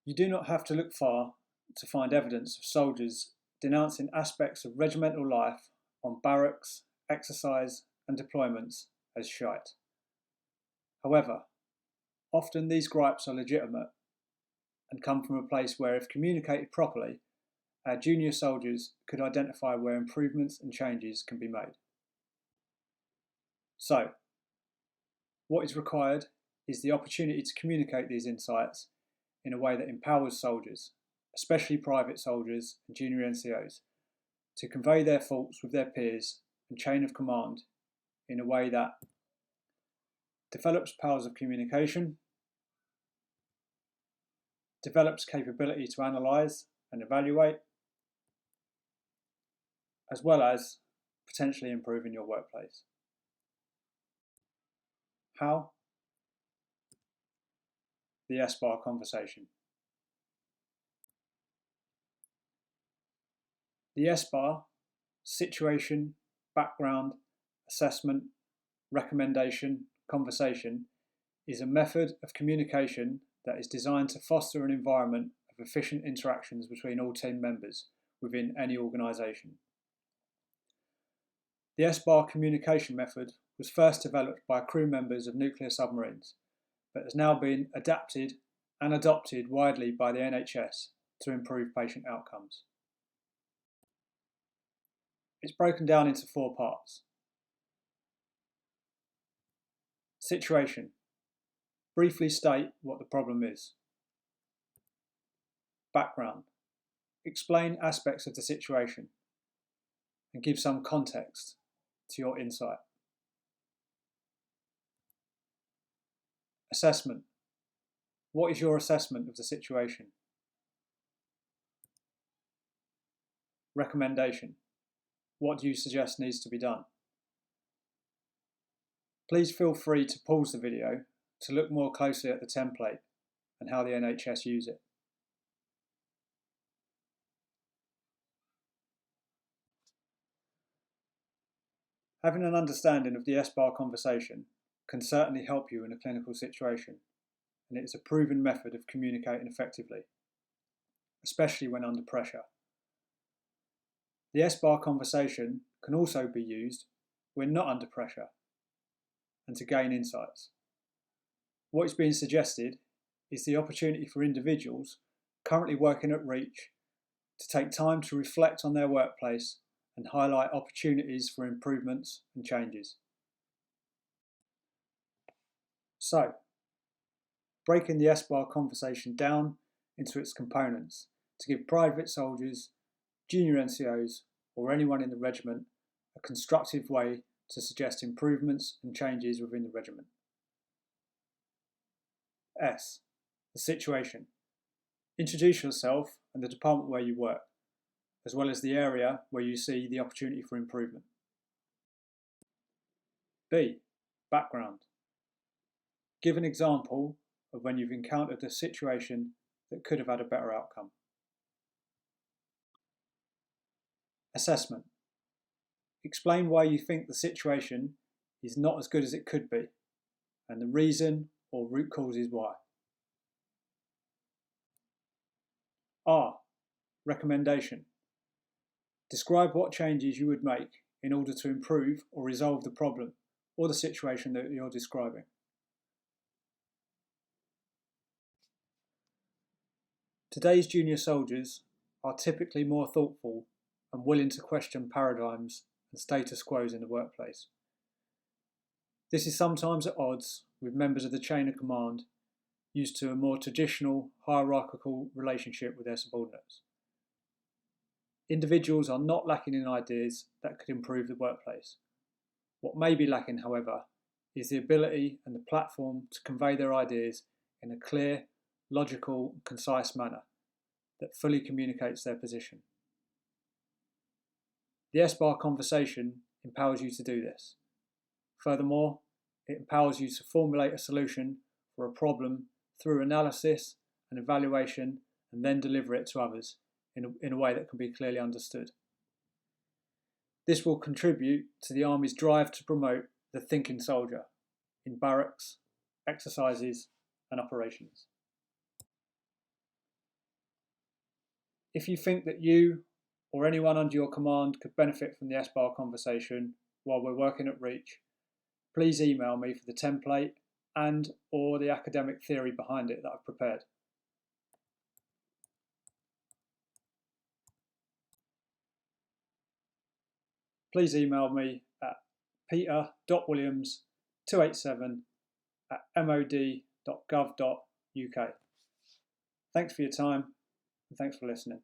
You do not have to look far to find evidence of soldiers denouncing aspects of regimental life on barracks, exercise and deployments as shite. However, often these gripes are legitimate and come from a place where, if communicated properly, our junior soldiers could identify where improvements and changes can be made. So, what is required is the opportunity to communicate these insights in a way that empowers soldiers, especially private soldiers and junior NCOs, to convey their thoughts with their peers and chain of command in a way that develops powers of communication, develops capability to analyse and evaluate, as well as potentially improving your workplace. How? The SBAR Conversation. The SBAR, Situation, Background, Assessment, Recommendation, Conversation, is a method of communication that is designed to foster an environment of efficient interactions between all team members within any organisation. The SBAR communication method was first developed by crew members of nuclear submarines, but has now been adapted and adopted widely by the NHS to improve patient outcomes. It's broken down into 4 parts. Situation. Briefly state what the problem is. Background. Explain aspects of the situation and give some context to your insight. Assessment. What is your assessment of the situation? Recommendation. What do you suggest needs to be done? Please feel free to pause the video to look more closely at the template and how the NHS use it. Having an understanding of the SBAR conversation can certainly help you in a clinical situation, and it is a proven method of communicating effectively, especially when under pressure. The SBAR conversation can also be used when not under pressure and to gain insights. What is being suggested is the opportunity for individuals currently working at Reach to take time to reflect on their workplace and highlight opportunities for improvements and changes. So, breaking the SBAR conversation down into its components to give private soldiers, junior NCOs, or anyone in the regiment a constructive way to suggest improvements and changes within the regiment. S. The situation. Introduce yourself and the department where you work, as well as the area where you see the opportunity for improvement. B. Background. Give an example of when you've encountered a situation that could have had a better outcome. Assessment. Explain why you think the situation is not as good as it could be, and the reason or root causes why. R. Recommendation. Describe what changes you would make in order to improve or resolve the problem or the situation that you're describing. Today's junior soldiers are typically more thoughtful and willing to question paradigms and status quos in the workplace. This is sometimes at odds with members of the chain of command used to a more traditional hierarchical relationship with their subordinates. Individuals are not lacking in ideas that could improve the workplace. What may be lacking, however, is the ability and the platform to convey their ideas in a clear, logical, and concise manner that fully communicates their position. The SBAR conversation empowers you to do this. Furthermore, it empowers you to formulate a solution for a problem through analysis and evaluation, and then deliver it to others in a way that can be clearly understood. This will contribute to the Army's drive to promote the thinking soldier in barracks, exercises and operations. If you think that you or anyone under your command could benefit from the SBAR conversation while we're working at Reach, please email me for the template and or the academic theory behind it that I've prepared. Please email me at peter.williams287@mod.gov.uk. Thanks for your time and thanks for listening.